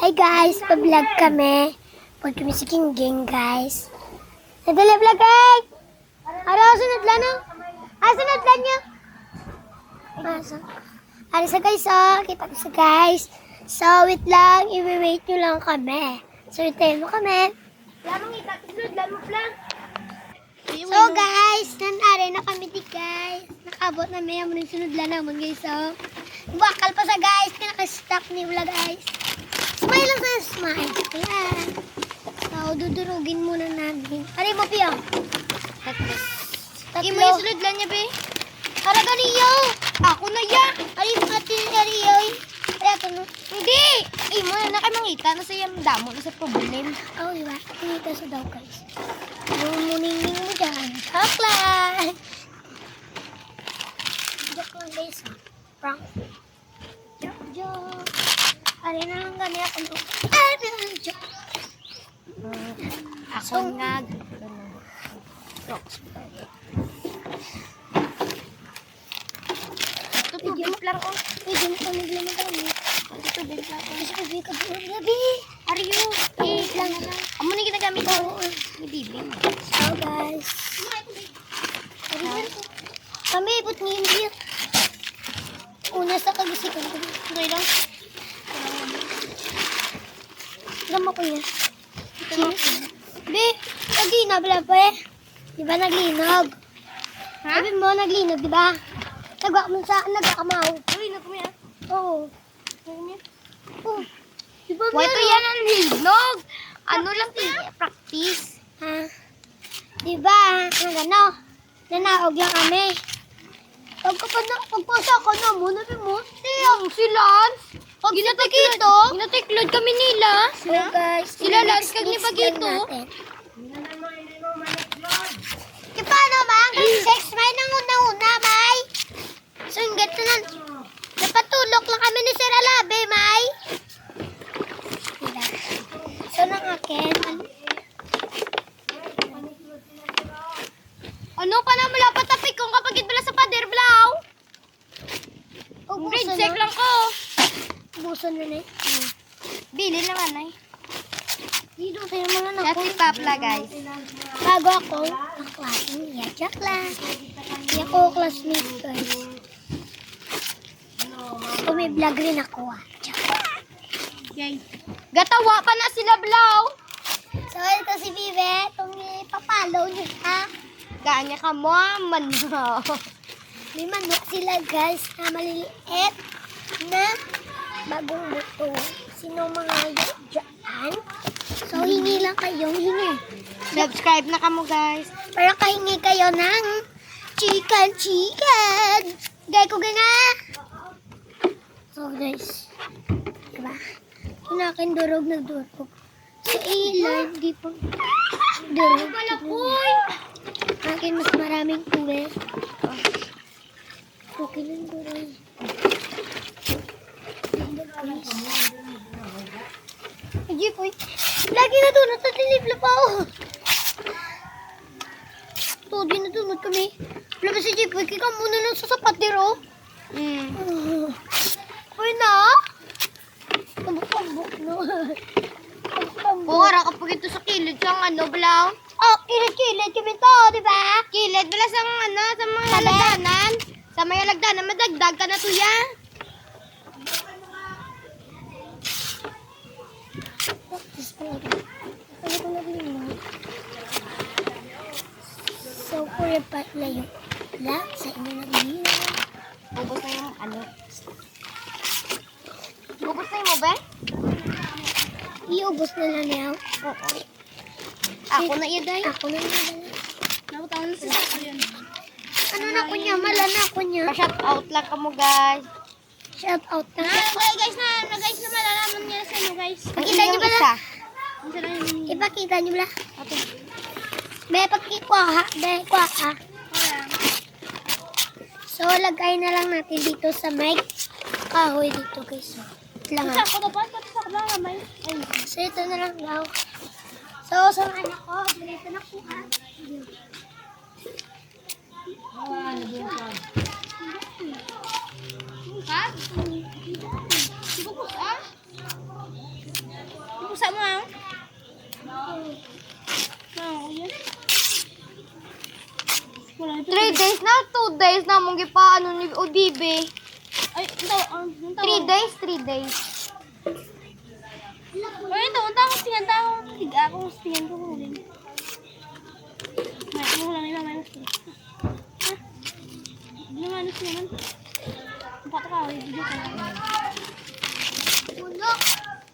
Hi guys, pa-vlog kami. Pag kami si King Gang guys. Nadali vlog guys. Araw, sunod lang no? Sunod lang nyo. Ari sa guys, kita ko sa guys. So, wait lang, i-wait nyo lang kami. So, hintayin mo kami. Lamang itatunod, lamang vlog. So guys, nanari na kami di guys. Nakabot na may amon yung sunod lang naman guys. So, bakal pa sa guys, pinaka-stop ni vlog guys. Smile lang sa smile. Ayan. So, dudurugin muna namin. Ari mo, Pio? Tatlo. Imo yung sulod lang niya, be. Para ganiyo. Ako na ya. Ari mo atin ganiyo. Ari ato no. Hindi. Imo na kay mangita na sa iyang damo na sa problem. Oh, diba? Ito sa daw guys. Mumuning mo dyan. Chocolate. Joke lang guys. Prank. Joke. Ari na lang gani ako no. Joke. Ako nga. Tutubig lang ko. Pwede mo kami lang kami. Tutubig lang ko. Kasi pwede ka po gabi. Ariyo. Lang. Amo na ginagamit ko. Oo. Bibili. So guys. Kami ipot ngayon here. Una sa kagisikan ko. Okay lang. Gama ko yan. Be, naglinog lang pa eh. Di ba naglinog? Ha? Sabi mo naglinog, di ba? Nagwa mo sa nagkakamaw. Naglinog ko yan. Oo. Oh. Di ba Why to meron? yan ang linog? Ano lang practice? Ha? Di ba? Ang ano? Nanaog lang kami. Pagpasa ka na mo, nabi mo. Siyang si Lance. Ginatiklod kami nila. So guys, Sila Lance kag ni Bagito. Di paano ba? Hanggang 6 may nanguna-una, may. So yung gato na, napatulok lang kami ni Sir Alabe, may. Diba? So nang akin, Ano pa na mula patapik kung kapag itbala sa pader, Blau? Grade check lang ko. Buso na na eh. Bili naman ay. Dito tayo mga na That's si Papla, guys. Bago ako, ang klase niya. Joke lang. Hindi ako classmate guys. So may vlog rin ako Joke lang. Yay. Gatawa pa na sila, Blau. So ito si Vive. Itong ipapalaw niya ha. Ganya ka mo, manok. May manok sila guys na maliliit na bagong buto. Sino mga yun dyan? So hingi lang kayo, hingi. Subscribe na kamo, guys. Para kahingi kayo ng chicken. Gaya ko gana. So guys, diba? Kinakin durog na durog. Sa ilan, di po durog. Boy! Akin mas maraming tubig. Okay lang durog. Jeepoy, lagi na doon sa tinipla pa ako. Todi na doon kami. Wala ba si Jeepoy, kika muna lang sa sapatero. Uy na. Tambok no. Ora kapag ito sa kilid siyang ano, Blau? Oh, kilid kami to, di ba? Kilid, bala sa ano, sa mga Sabi. lagdanan. Sa mga lagdanan, madagdag ka na to ya. So, pura patla yung la sa inyo naglino. Ubus na yung ano. Ubus na yung mo, be? Iubos na lang niya. Oo. Ako na iya, day. Ako na lang. Nakutaon na siya. Ano na ko niya? Mala na ako niya. Pa-shout out lang kamo, guys. Shout out na. guys, na malalaman niya sa inyo, guys. Pakita niyo ba Isa. Ipakita niyo ba? Be, pakikwa ha. Be, kwa ha. So, lagay na lang natin dito sa mic. Kahoy dito guys. Lang ha. Ako dapat, sa kabala, may. So, ito na lang daw. So, sa anak ko, dito na po ha. Ha? Siguro, pusa mo ah. Yan. 3 days na, 2 days na mong gipaano ni Odibe. Ay, 3 days, 3 days. Ay, ito, unta akong tingnan, tiga akong tingnan ko rin. May mo lang nila, may gusto. Ha? Hindi naman, ano siya naman. Empat ka, video ka na. Puno.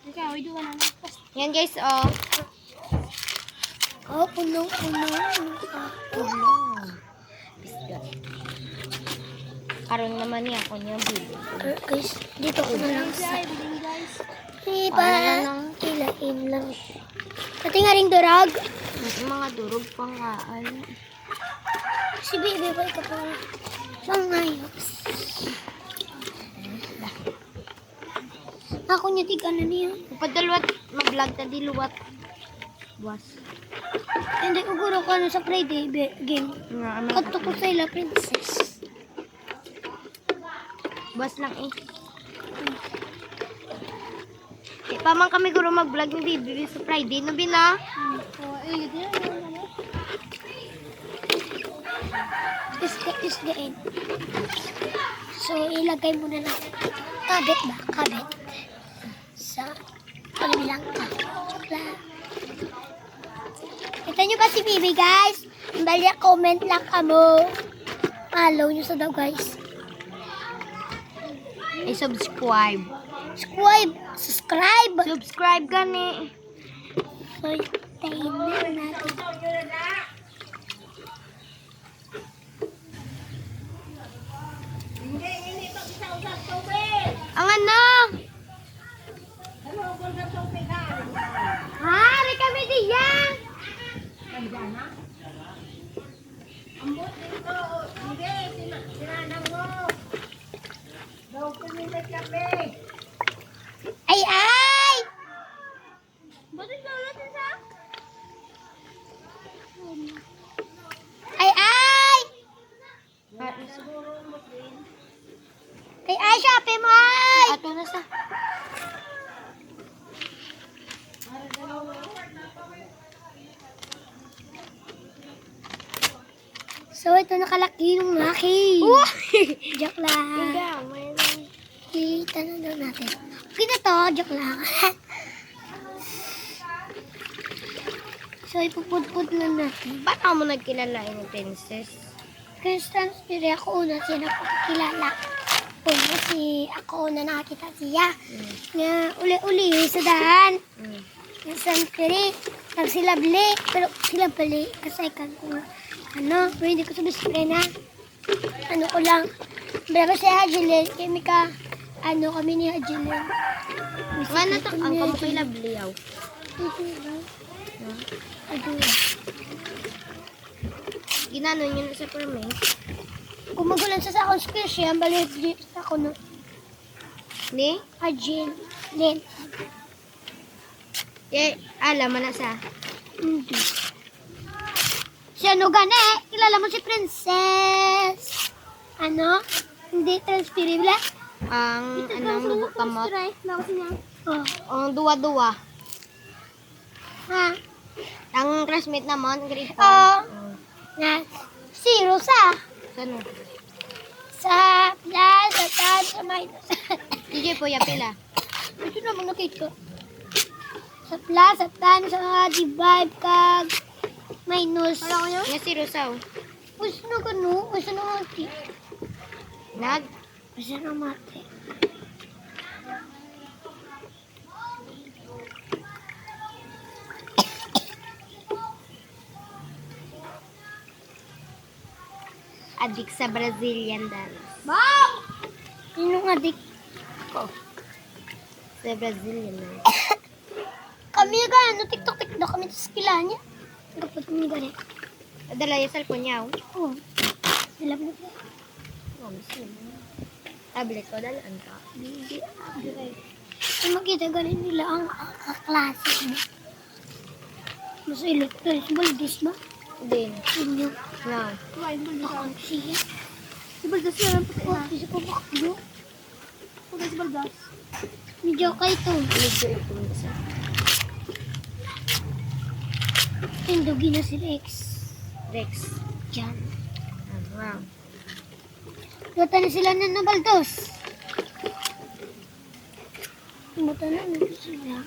Ikaw, video ka na. Yan guys, oh. Oh, puno. Karon naman niya ako niya video. Guys, dito ko na lang sa... guys. Iba, ilain lang. Pati nga ring durag. Mga durog pang kaan. Si Bibi ko ito pa. Sangayos. Ako niya tiga na niya. Padalwat, mag-vlog ta diluwat. Was. Hindi ko guro ko ano sa Friday game. Kato ko sa ila princess. Was lang eh. Pa man kami guro mag-vlog ni Bibi sa Friday no bina. Isgain. So ilagay muna na kabit ba? Kabit. Sa palilang ka. Chocolate. Kita nyo ba si Bibi guys? Bali comment lang kamo. Follow nyo sa daw guys. I-subscribe. Subscribe. Subscribe gani. So, tayin na natin. Ang anak! Hari kami diyan! Ay, ay! Ay, ay! Ay, ay, Shopee mo, ay! Ato na sa. So, ito nakalaki ng laki. Joke lang. Kita na daw natin. Okay na to, joke lang. So, ipupudpud na natin. Ba't ako mo nagkilala ni Princess? Constance, pero ako una siya nakakilala. Una si ako una nakakita siya. Nga uli-uli sa daan. Constance, pero sila bali. Pero sila bali. Kasi kan ko nga. Ano, pero hindi ko sabi na. Ano ko lang. Bravo si Hajelin. Kami ka, ano kami ni Hajelin. Nga na to, ang kamukay na bliyaw. Ginano nyo na sa permit. Kung magulan sa akong skill siya, ang balik sa ako no. Ni? Hajelin. Lin. Alam mo na sa. Hindi. Si ano gani? Kilala mo si Princess? Ano? Hindi transferable? Ang anong lubok kamot. Oh. Ang duwa-duwa. Ha? Ang classmate naman, grade 5. Na. Zero sa. Sano? Sa plus, sa tan, sa minus. DJ po, yapila. Ito naman nakita. Sa plus, sa tan, sa divide, kag minus. Nga si Rosaw. Usa na gano? Usa na mati. Nag? Usa na mati. Adik sa Brazilian dance. Mom! Sino nga dik? Ko. Sa Brazilian dance. Kami nga, ano, TikTok kami sa skila niya. Dapat kami gani. Adala yung cellphone niya. Oh. Sila mo. Tablet ko, dalaan ka. Hindi. Kung makita ganin nila ang kaklase mo. Mas electronics baldes ba? Din. Inyo. No. Ako siya. Si baldes na lang po. Kasi ko baklo. Ako si baldes. Medyo ka ito. Medyo ito isa. Tindugi na si Rex. Rex. Diyan. Wow. Luta na sila ng nabaldos. Luta na sila.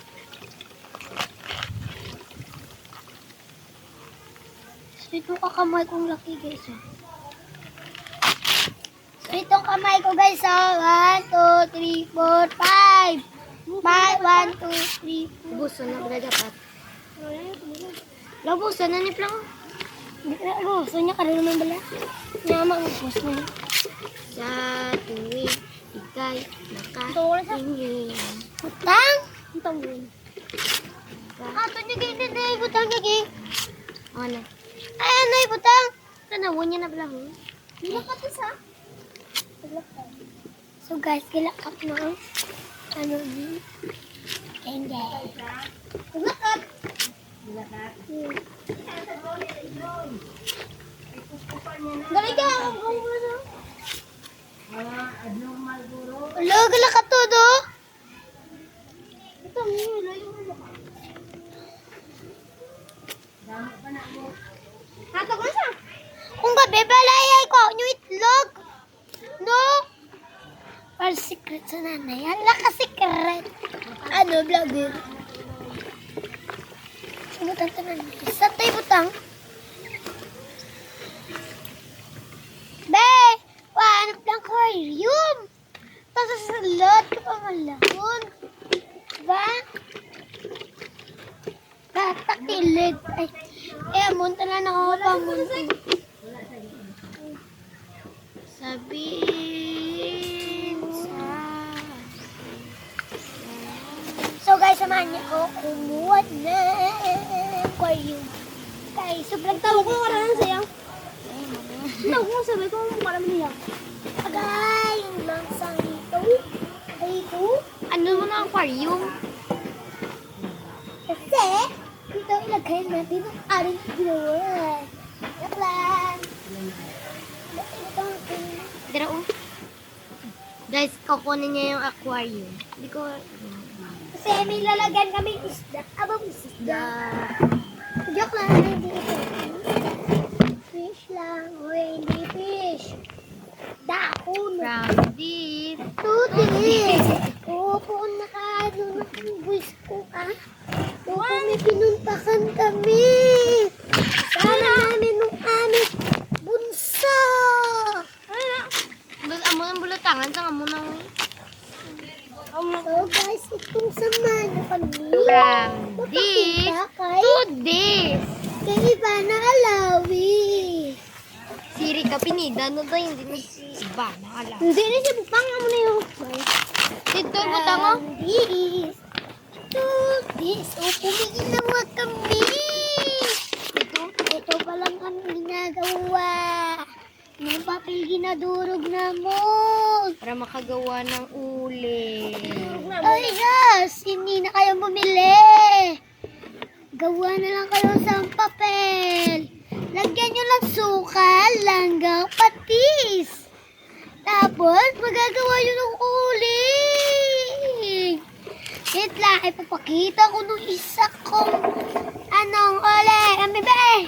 So, itong kakamay kong laki, guys. So, itong kamay ko, guys, 1, 2, 3, 4, 5. 1, 2, 3, 4. Busan na ba dapat? Labusan na ni Plang. Hindi ka na gusto niya, karoon naman bala. Nyama ang gusto niya. Sa tuwing ikay nakatingin. Butang! Butang yun. Ato niya ganyan na yung butang gagi. Ano? Ay, ano yung butang? Tanawon niya na pala ho. Nilakatis ha? So guys, kilakap na ang ano ni Kende. Kilakap! Dali ka! Hello, kilakap to do? Ito, layo mo. Hato ko siya. Kung gabi balayay ko, yung itlog. No? Para secret sa nanay. Hala ka secret. Ano, vlogger? Butang to nanay. Sa tayo butang. Be! Hanap ng aquarium. Tapos sa lot ka pa malahon. Diba? Tatakilid. Ay, munta na ako pa munta. Sabihin sa... So guys, samahan niyo ako kumuha na aquarium. Guys, sobrang tawag ko karang sayang. Tawag ko sabi ko para niya. Agay, yung langsang ito. Ay ito. Ano mo na aquarium? Kasi, dito ilagay natin ang aring ginawa. Yaklan. Dira oh. Guys, kukunin niya yung aquarium. Hindi ko... Kasi may lalagyan kami isda. Abang isda. Joke lang, hindi ito. Fish lang. Uy, hindi fish. Dahon. From this. Tutis. Opo, nakaano na ang voice ko, ah. Opo, may pinuntakan kami. Sana namin nung aming bunso. Amo ng bulatangan sa amo ng... So guys, itong samahan niyo kami. From this Mapakita to this. kay Ivana Alawi. Siri ka pinida. No to hindi na si Ivana ala. Hindi na siya butang mo na yung Dito butang mo. This. To this. O, pumiginawa kami. Ito pa lang kami ginagawa. Yung papel ginadurog na mo. Para makagawa ng uli. Ay, yes! Hindi na kayo bumili. Gawa na lang kayo sa papel. Lagyan nyo lang sukal, langgang, patis. Tapos, magagawa nyo ng uling. Wait lang, ipapakita ko nung isa kong anong uling. Ang bebe.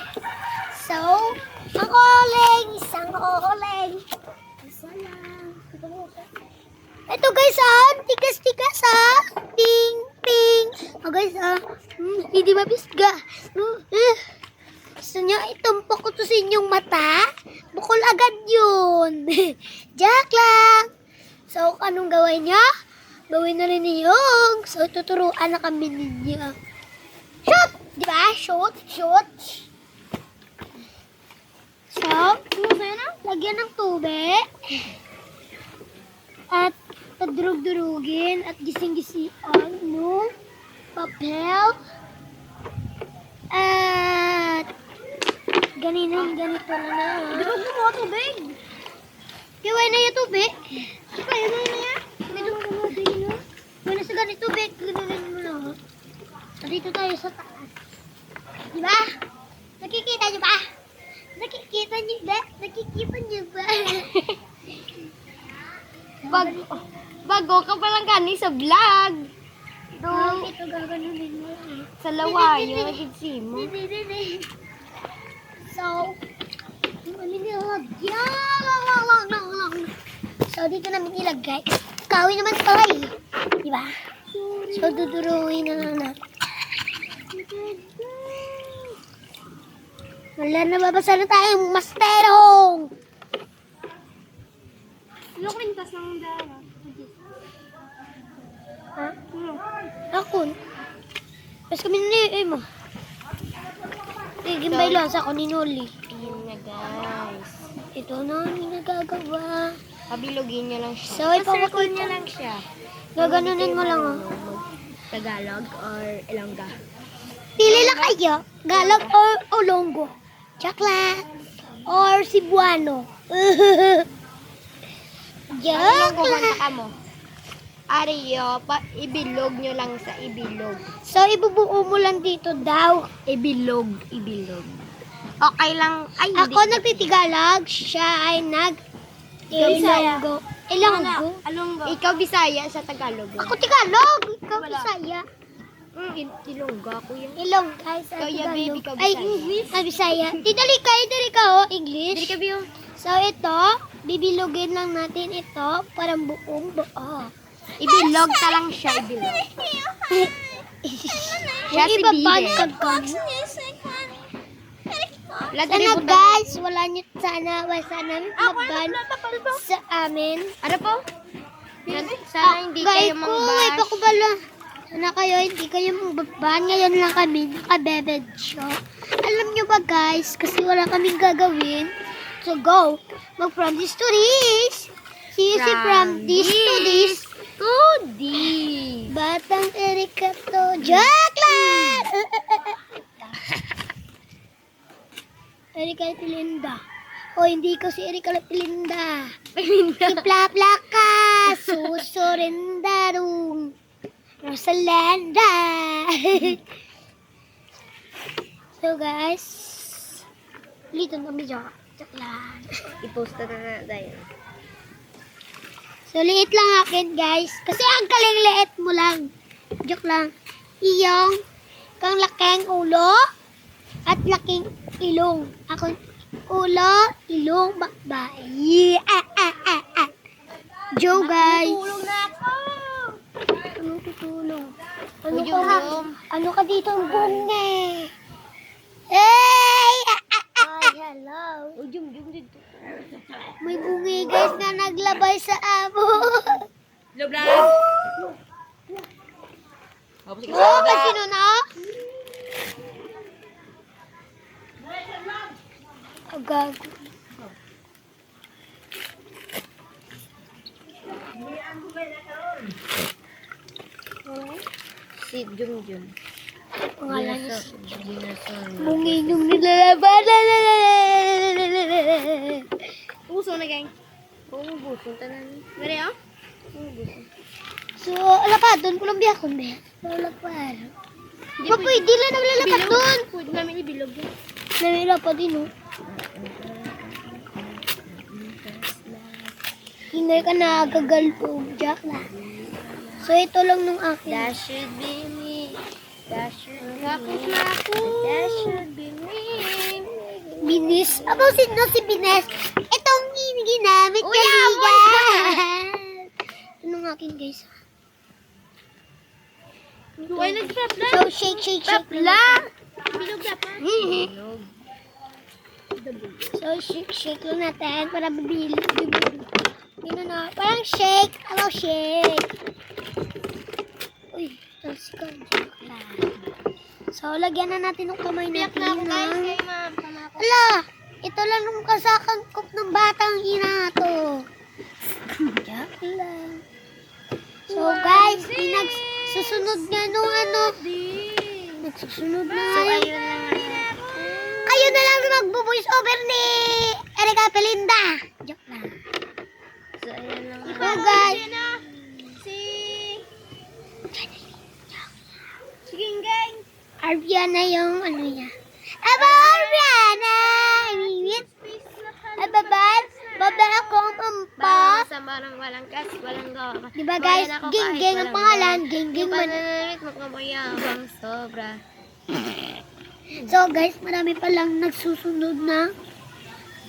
So, ang uling. Isang uling. Isa lang. Ito guys, tigas-tigas Ping, ping. Guys, hindi mabisga. Gusto nyo itumpok ko to sa inyong mata? Bukol agad yun. Jack lang. So, anong gawin nyo? Gawin na rin niyo. So, tuturuan na kami ninyo. Shoot! Diba? Shoot, shoot. So, lagyan ng tubig. At padurug-durugin at gising-gisian mo papel. At ganito na. Durug mo mga tubig. Kiway na yung tubig. Kaya na yan. Kaya na sa ganito tubig. Ganoon mo na. Dito tayo sa taas. Diba? Nakikita nyo ba? Nakikita nyo ba? Nakikita nyo ba? Bago ka palang gani sa vlog. Ito gaganunin mo. sa lawayo. Gidsi mo. So, so, dito namin ilagay. Kawin naman ito ay. Diba? So, duduruin na lang natin. Wala, nababasa na tayong masterong. Lok rin tas ng dara. Ha? Ako. Tapos kami niliyoy mo. Gimbay lang sa ako ni Noli. Ayun na guys. Ito na ang nagagawa. Pabilogin niya lang siya. So, ipapakita niya lang siya. Gaganunin mo lang, oh. Tagalog or Ilongga. Pili lang kayo. Galog or Olongo. Chakla. Or Cebuano. Anong Joke kumanta lang. ka mo? Ariyo, ibilog nyo lang sa ibilog. So, ibubuo mo lang dito daw. Ibilog. Okay lang. Ay, hindi. Ako nagtitigalag. Siya ay Ilonggo. Ilonggo? Alonggo. Ikaw Bisaya, sa Tagalog. Ako Tagalog. Ikaw Wala. Bisaya. Ilongga ko yan. Ilong, guys. Ikaw, ya, baby, ikaw, Ay, Bisaya. Bisaya. Dali ka, oh. English. Dili ka biyo. So, ito, bibilogin lang natin ito. Parang buong buo. Ibilog ka lang siya, ibilog. Siya Yung si iba ba, Bide. Sana guys, wala nyo sana maban sa amin. Ano po? Sana hindi kayo Ay mangbash. ko bala. Sana kayo, hindi kayo mangbaban. Ngayon lang kami nakabebed show. Alam nyo ba guys, kasi wala kaming gagawin. So go, from this to this. See you from this to this. Batang Erika to. Joke lang! Erika Tilinda. O, hindi ko si Erika Tilinda. Ipla-pla ka. Susurindarong. Rosalanda. So, guys. Lito na kami dyan. Joke lang. I-post na tayo. So, liit lang akin, guys. Kasi ang kaling-liit mo lang. Joke lang. Iyong kang laking ulo at laking ilong. Ako, ulo, ilong, babae. Joe, guys. Tulong na ako. Anong tutulong? Uyong. Ano ka dito ang bunge? Hey! Ay, hello. Ujum dito. May bungi, guys, na naglabay sa amo. Loblan. Oh, sino na? Oh, gago. Si Jum. Pangalan niya. Dinosaur. Bungi yung nilalaban. Puso na gang. Oo, buso. Tanan. Mare oh? So, alapat doon. Columbia ko, be. Alapat. Pwede lang na lalapat doon. Pwede namin ibilog yun. Nawila pa din, oh. Ingay ka na, gagalpog. Jack na. So, ito lang nung akin. That should be me. That should be me. That should be me. Binis. Aba, sino si Bines? Itong ginamit Uy, kaligan. Ito nung akin, guys. Huwag nag-trap na. So, shake. Bilog na pa. So, shake lang natin para mabili. Yun na, parang shake. Hello, shake. Uy, talsi ka. So, lagyan na natin ng kamay natin ng... Ala, ito lang nung kasakangkop ng batang ina to. Joke lang. So, guys, susunod nga nung ano. Nagsusunod na So, ngayon. ayun na nga. Kayo na lang magbo-voice over ni Erika Pelinda. Joke lang. So, ayun lang. So, guys. Sige, gang. Ariana yung ano niya. Aba, Ariana! Baba akong ampa. Sa marang walang kas, walang gawa. Diba guys, Ging-Ging ang pangalan. Ging-Ging Yung man. pananamit mo kamayabang sobra. So guys, marami palang nagsusunod na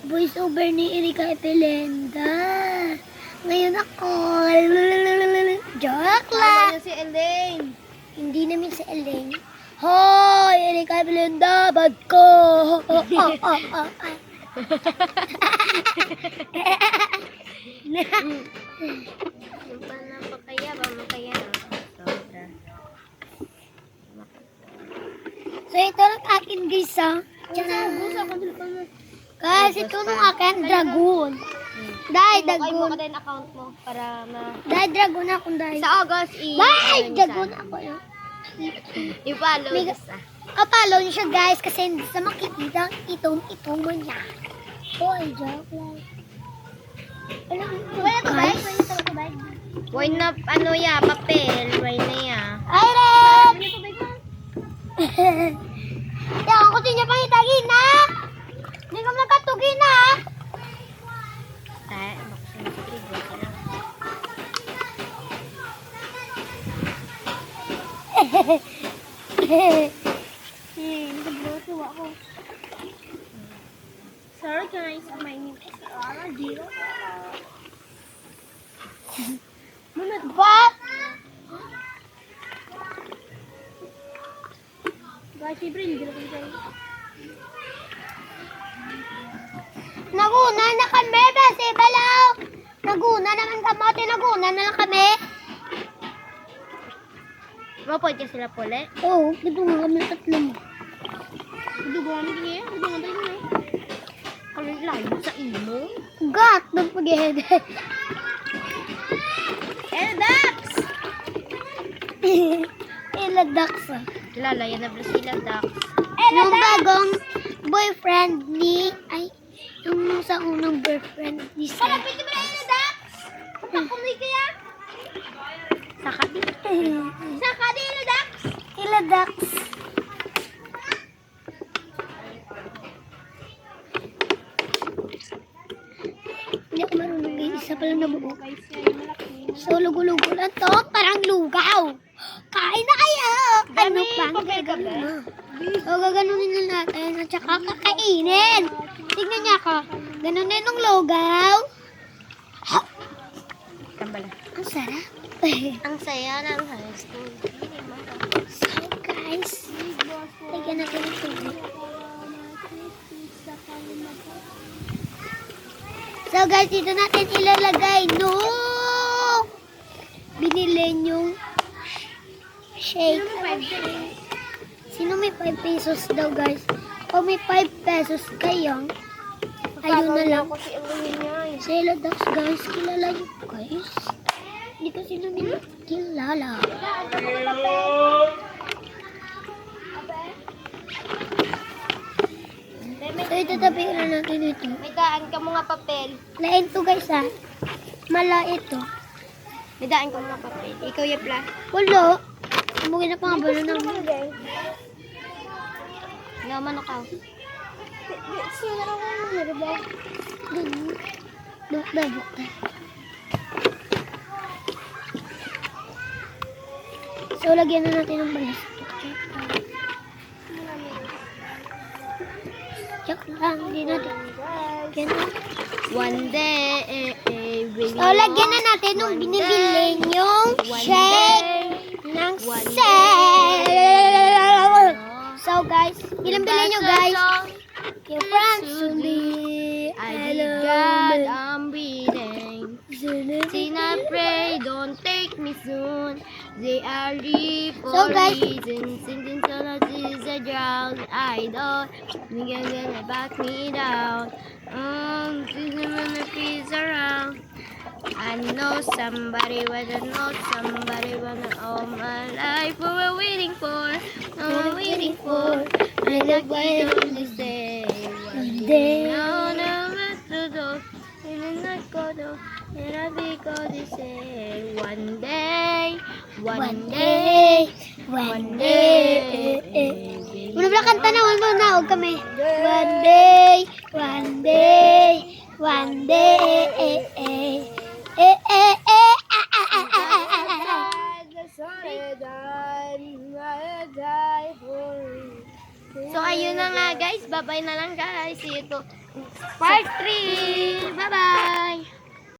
voiceover ni Erika Epelenda. Ngayon ako. Joke lang. si Elaine. Hindi namin si Elaine. Hoy, Erika Epelenda, bad ko. Yung panapakaya ba? Makaya na. Sobra. So ito lang akin guys ha. Guys, ito ng akin, dragon. Dahil Kayo mo dragon. ka din account mo para Dahil dragon ako dahil. Sa August, Dahil dragon ako yun. i-follow Mega- isa. Follow niyo siya guys kasi hindi sa makikita itong mo niya. Hoy, joke lang. Wala to guys. Why na, ano ya, papel. Why na ya. Ay, Red! Yan, ako din niya pang itagin na. Hindi ko nakatugin na. Tayo, buksan mo sa trigo. Naglutuwa ko. Sorry guys, my name is Ara Diro. Munod ba? Guys, siyempre hindi ko tayo. Naguna na kami, besi balaw. Naguna naman kamote, naguna na lang kami. Mapod ka sila puli? Oo, dito nga kami tatlo mo. Dito ba kami niya? Dito nga tayo na. Kalong layo sa imo. Gat, don't forget. Dax! Ila Dax ah. Kilala, yan na sila, Dax. Yung bagong boyfriend ni, ay, yung sa unang boyfriend ni Seth. Pwede ba na Dax? Papakuloy kaya? Saka di. Saka di, Dax? Ila Dax. Hindi ako marunong guys. Isa pala nabuo. So, lugo-lugo lang to. Parang lugaw. Kain na kayo. Ano pang gagawin mo? So, gaganunin na natin. At saka kakainin. Tignan niya ako. Ganunin ng lugaw. Kambala. Ang sarap. Ang saya ng high school. So, guys. Lagyan natin ng tubig. So guys, dito natin ilalagay no binili yung shake. Sino may 5 pesos daw guys? Kung may 5 pesos kayo, ayun na lang. Sila Dax guys, kilala nyo guys. Hindi ko sino nila kilala. So itatabihin na natin ito. May daan ka mga papel. Lain to guys ha. Mala ito. May daan ka mga papel. Ikaw yapla. Wala. Mungkin na pa nga balo naman. Naman ako. Dabok na. So, lagyan na natin ng balas. Joke lang, hindi natin. Lagyan na. One day, So, lagyan na natin nung binibili yung shake ng sale. So, guys, ilang bilhin nyo, guys? Your friends will be. I did God, I'm breathing. Sin I pray, don't take me soon. They are deep So, for guys. reasons. Since is a drought, I don't. You're gonna back me down. When the peace around. I know somebody wanna know somebody wanna all my life. What we're waiting for, what we're waiting for. I like you to say one day. No, no, what to do. And I go to, and I be going to say one day, One day. Muna pala kanta na, huwag kami. One day. The sun is done, I die for you. So, ayun na nga guys. Bye-bye na lang guys. See you to part 3.